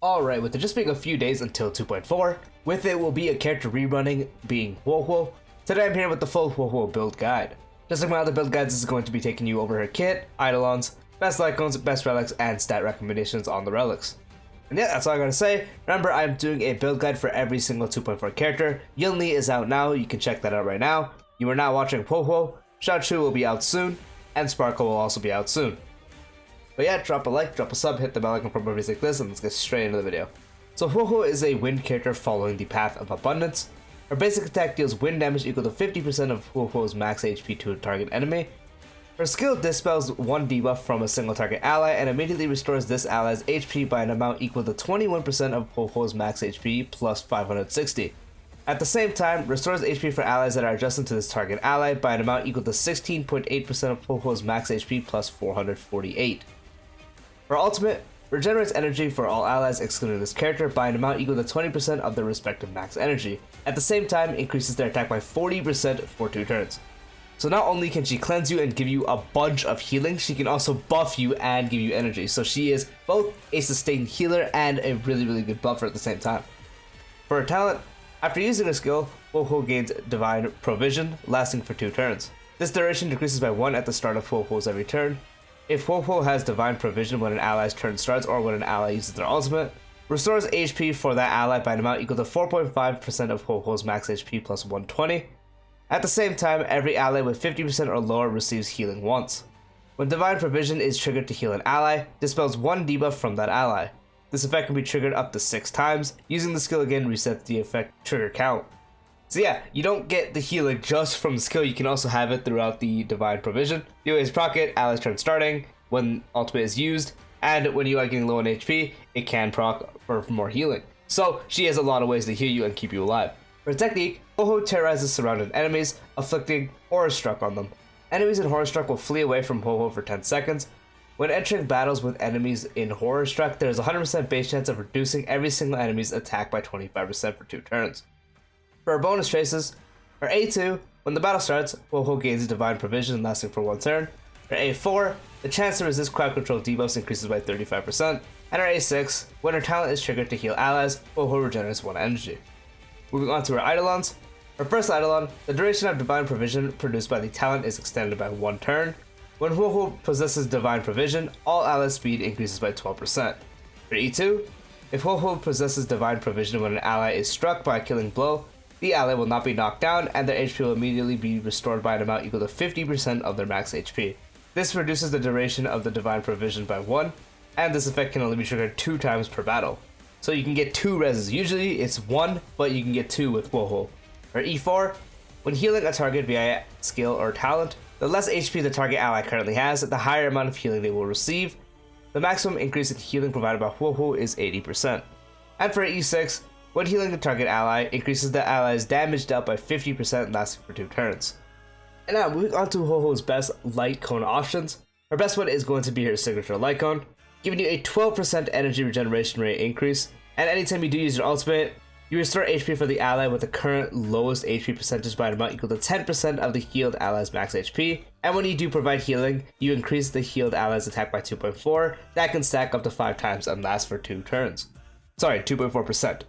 Alright, with it just being a few days until 2.4, with it will be a character rerunning being Huohuo. Today I'm here with the full Huohuo build guide. Just like my other build guides, this is going to be taking you over her kit, eidolons, best icons, best relics, and stat recommendations on the relics. And yeah, that's all I gotta say. Remember, I'm doing a build guide for every single 2.4 character. Yunli is out now, you can check that out right now. You are now watching Huohuo, Xiaochu will be out soon, and Sparkle will also be out soon. But yeah, drop a like, drop a sub, hit the bell icon for more videos like this, and let's get straight into the video. So Huohuo is a wind character following the path of abundance. Her basic attack deals wind damage equal to 50% of Huohuo's max HP to a target enemy. Her skill dispels one debuff from a single target ally and immediately restores this ally's HP by an amount equal to 21% of Huohuo's max HP plus 560. At the same time, restores HP for allies that are adjacent to this target ally by an amount equal to 16.8% of Huohuo's max HP plus 448. Her ultimate regenerates energy for all allies excluding this character by an amount equal to 20% of their respective max energy. At the same time, increases their attack by 40% for 2 turns. So not only can she cleanse you and give you a bunch of healing, she can also buff you and give you energy. So she is both a sustained healer and a really good buffer at the same time. For her talent, after using a skill, Huohuo gains Divine Provision, lasting for 2 turns. This duration decreases by 1 at the start of Huohuo's every turn. If Huohuo has Divine Provision when an ally's turn starts or when an ally uses their ultimate, restores HP for that ally by an amount equal to 4.5% of Huohuo's max HP plus 120. At the same time, every ally with 50% or lower receives healing once. When Divine Provision is triggered to heal an ally, dispels one debuff from that ally. This effect can be triggered up to 6 times. Using the skill again resets the effect trigger count. So yeah, you don't get the healing just from the skill, you can also have it throughout the Divine Provision. You always proc it, ally's turn starting, when ultimate is used, and when you are getting low on HP, it can proc for more healing. So she has a lot of ways to heal you and keep you alive. For technique, Huohuo terrorizes surrounded enemies, afflicting Horror Struck on them. Enemies in Horror Struck will flee away from Huohuo for 10 seconds. When entering battles with enemies in Horror Struck, there is a 100% base chance of reducing every single enemy's attack by 25% for 2 turns. For her bonus traces, her A2, when the battle starts, Huohuo gains Divine Provision lasting for 1 turn. Her A4, the chance to resist crowd control debuffs increases by 35%. And her A6, when her talent is triggered to heal allies, Huohuo regenerates 1 energy. Moving on to her eidolons. Her first eidolon, the duration of Divine Provision produced by the talent is extended by 1 turn. When Huohuo possesses Divine Provision, all allies' speed increases by 12%. For E2, if Huohuo possesses Divine Provision when an ally is struck by a killing blow, the ally will not be knocked down and their HP will immediately be restored by an amount equal to 50% of their max HP. This reduces the duration of the Divine Provision by 1, and this effect can only be triggered 2 times per battle. So you can get 2 reses. Usually it's 1, but you can get 2 with Huohuo. For E4, when healing a target via skill or talent, the less HP the target ally currently has, the higher amount of healing they will receive. The maximum increase in healing provided by Huohuo is 80%. And for E6, when healing the target ally, increases the ally's damage dealt by 50% lasting for 2 turns. And now moving on to Huohuo's best light cone options. Her best one is going to be her signature light cone, giving you a 12% energy regeneration rate increase, and anytime you do use your ultimate, you restore HP for the ally with the current lowest HP percentage by an amount equal to 10% of the healed ally's max HP, and when you do provide healing, you increase the healed ally's attack by 2.4, that can stack up to 5 times and last for 2 turns. Sorry, 2.4%.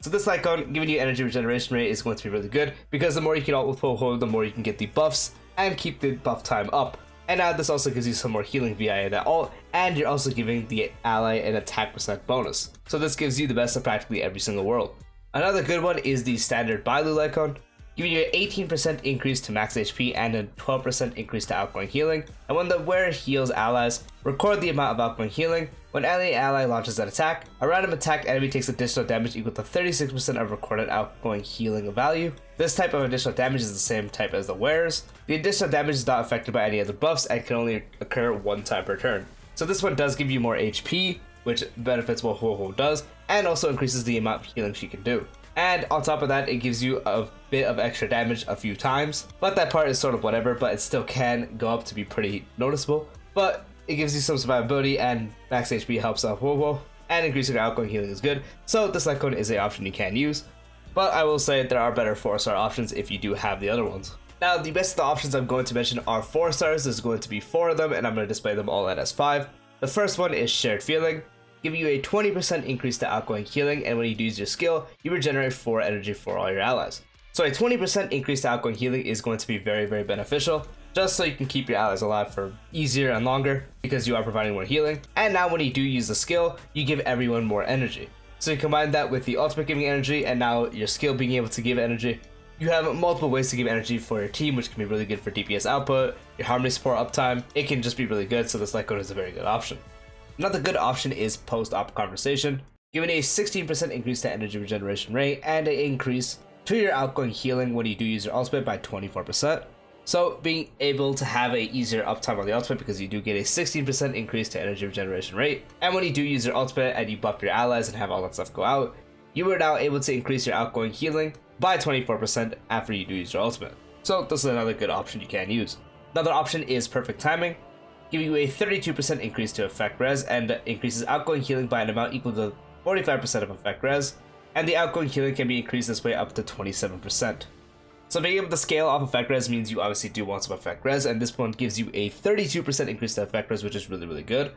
So this light cone giving you energy regeneration rate is going to be really good, because the more you can ult with Huohuo, the more you can get the buffs and keep the buff time up. And now this also gives you some more healing via that ult, and you're also giving the ally an attack percent bonus. So this gives you the best of practically every single world. Another good one is the standard Bailu light cone, giving you an 18% increase to max HP and a 12% increase to outgoing healing. And when the wearer heals allies, record the amount of outgoing healing. When any ally launches an attack, a random attacked enemy takes additional damage equal to 36% of recorded outgoing healing value. This type of additional damage is the same type as the wearer's. The additional damage is not affected by any other buffs and can only occur 1 time per turn. So this one does give you more HP, which benefits what Huohuo does, and also increases the amount of healing she can do. And on top of that, it gives you a bit of extra damage a few times, but that part is sort of whatever, but it still can go up to be pretty noticeable. But it gives you some survivability, and max HP helps out Huohuo, and increasing your outgoing healing is good, so this light cone is an option you can use. But I will say there are better 4-star options if you do have the other ones. Now, the best of the options I'm going to mention are 4 stars. There's going to be 4 of them, and I'm going to display them all at S5. The first one is Shared Feeling. giving you a 20% increase to outgoing healing, and when you do use your skill, you regenerate 4 energy for all your allies. So a 20% increase to outgoing healing is going to be very, very beneficial, just so you can keep your allies alive for easier and longer because you are providing more healing. And now when you do use the skill, you give everyone more energy. So you combine that with the ultimate giving energy and now your skill being able to give energy. You have multiple ways to give energy for your team, which can be really good for DPS output, your harmony support uptime. It can just be really good, so this light cone is a very good option. Another good option is post-op conversation, giving a 16% increase to energy regeneration rate and an increase to your outgoing healing when you do use your ultimate by 24%. So being able to have a easier uptime on the ultimate because you do get a 16% increase to energy regeneration rate. And when you do use your ultimate and you buff your allies and have all that stuff go out, you are now able to increase your outgoing healing by 24% after you do use your ultimate. So this is another good option you can use. Another option is perfect timing, giving you a 32% increase to effect res and increases outgoing healing by an amount equal to 45% of effect res, and the outgoing healing can be increased this way up to 27%. So being able to scale off effect res means you obviously do want some effect res, and this one gives you a 32% increase to effect res, which is really, really good.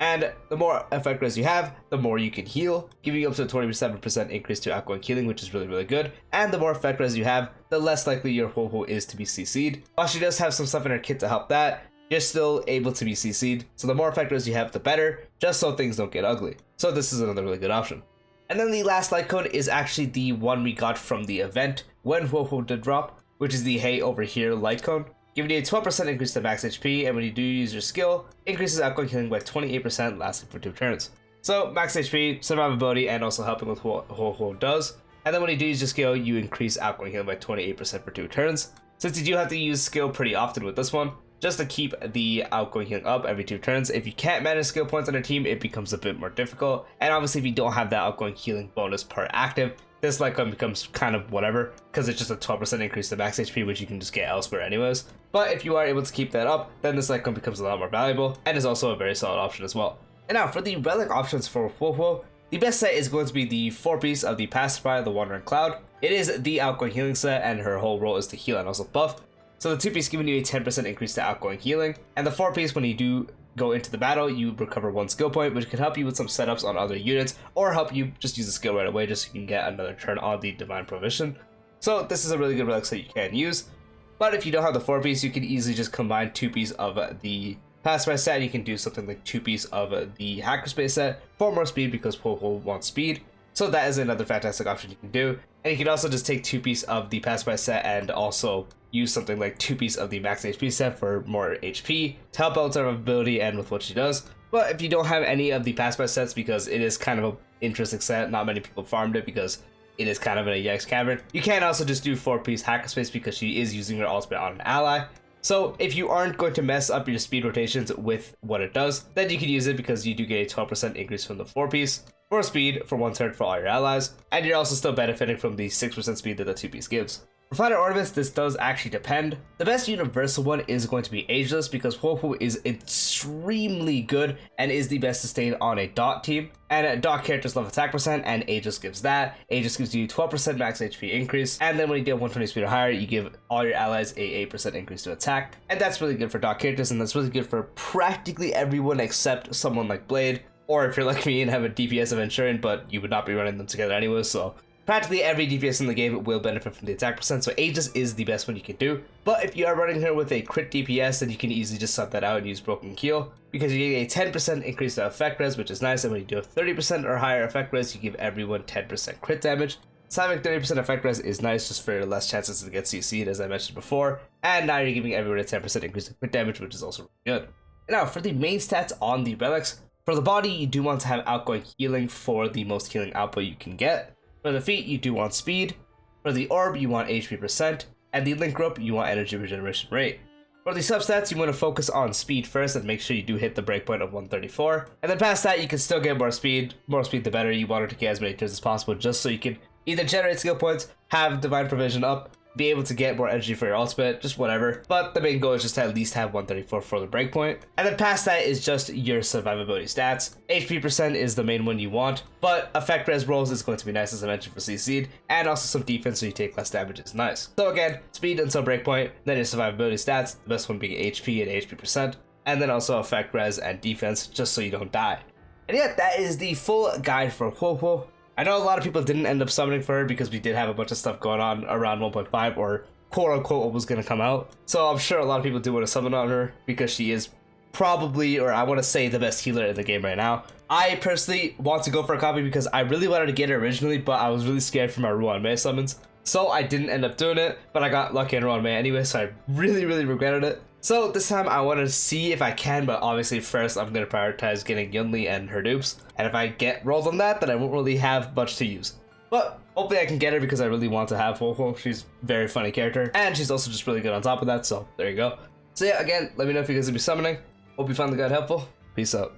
And the more effect res you have, the more you can heal, giving you up to a 27% increase to outgoing healing, which is really, really good. And the more effect res you have, the less likely your Ho-Ho is to be CC'd. While she does have some stuff in her kit to help that, you're still able to be CC'd, so the more effect res you have, the better, just so things don't get ugly. So this is another really good option. And then the last light cone is actually the one we got from the event when Ho-Ho did drop, which is the Hey Over Here light cone, giving you a 12% increase to max HP, and when you do use your skill, increases outgoing healing by 28%, lasting for 2 turns. So max HP, survivability, and also helping with what Ho-Ho does. And then when you do use your skill, you increase outgoing healing by 28% for 2 turns. Since you do have to use skill pretty often with this one, just to keep the outgoing healing up every 2 turns. If you can't manage skill points on your team, it becomes a bit more difficult. And obviously, if you don't have that outgoing healing bonus per active, this light cone becomes kind of whatever, because it's just a 12% increase to max HP, which you can just get elsewhere anyways. But if you are able to keep that up, then this light cone becomes a lot more valuable, and is also a very solid option as well. And now, for the relic options for Ho-Ho, the best set is going to be the 4-piece of the Passerby, the Wandering Cloud. It is the outgoing healing set, and her whole role is to heal and also buff. So the 2-piece giving you a 10% increase to outgoing healing, and the 4-piece, when you do go into the battle, you recover 1 skill point, which can help you with some setups on other units, or help you just use the skill right away just so you can get another turn on the Divine Provision. So this is a really good relic set you can use. But if you don't have the 4-piece, you can easily just combine 2-piece of the Passerby set. You can do something like 2-piece of the Hackerspace set for more speed because Ho-Ho wants speed. So that is another fantastic option you can do. And you can also just take 2-piece of the Passerby set and also use something like 2-piece of the max HP set for more HP to help out survivability and with what she does. But if you don't have any of the Passerby sets, because it is kind of an interesting set, not many people farmed it because it is kind of in a Yikes cavern, you can also just do 4-piece Hackerspace because she is using her ultimate on an ally. So if you aren't going to mess up your speed rotations with what it does, then you can use it because you do get a 12% increase from the 4-piece for speed for 1 turn for all your allies, and you're also still benefiting from the 6% speed that the 2-piece gives. For fighter ornaments, this does actually depend. The best universal one is going to be Ageless because Ho-Ho is extremely good and is the best sustained on a dot team. And dot characters love attack percent, and Ageless gives that. Ageless gives you 12% max HP increase, and then when you get 120 speed or higher, you give all your allies a 8% increase to attack. And that's really good for dot characters, and that's really good for practically everyone except someone like Blade, or if you're like me and have a DPS of Ensuring, but you would not be running them together anyway, so practically every DPS in the game will benefit from the attack percent, so Aegis is the best one you can do. But if you are running her with a crit DPS, then you can easily just sub that out and use Broken Keel, because you get a 10% increase to effect res, which is nice, and when you do a 30% or higher effect res, you give everyone 10% crit damage. So having 30% effect res is nice just for less chances to get CC'd, as I mentioned before, and now you're giving everyone a 10% increase to crit damage, which is also really good. Now, for the main stats on the relics, for the body, you do want to have outgoing healing for the most healing output you can get. For the feet, you do want speed. For the orb, you want HP percent. And the link rope, you want energy regeneration rate. For the substats, you want to focus on speed first and make sure you do hit the breakpoint of 134. And then past that, you can still get more speed. More speed, the better. You want her to get as many turns as possible just so you can either generate skill points, have Divine Provision up, be able to get more energy for your ultimate, just whatever. But the main goal is just to at least have 134 for the breakpoint. And then past that is just your survivability stats. HP percent is the main one you want, but effect res rolls is going to be nice, as I mentioned, for CC'd, and also some defense so you take less damage is nice. So again, speed until breakpoint, then your survivability stats, the best one being HP and HP percent, and then also effect res and defense just so you don't die. And yeah, that is the full guide for Huohuo. I know a lot of people didn't end up summoning for her because we did have a bunch of stuff going on around 1.5, or quote unquote what was going to come out. So I'm sure a lot of people do want to summon on her because she is probably, or I want to say, the best healer in the game right now. I personally want to go for a copy because I really wanted to get her originally, but I was really scared for my Ruan-Mei summons. So I didn't end up doing it, but I got lucky in Ruan-Mei anyway, so I really regretted it. So this time I want to see if I can, but obviously first I'm going to prioritize getting Yunli and her dupes. And if I get rolled on that, then I won't really have much to use. But hopefully I can get her because I really want to have Huohuo. She's a very funny character, and she's also just really good on top of that, so there you go. So yeah, again, let me know if you guys will be summoning. Hope you found the guide helpful. Peace out.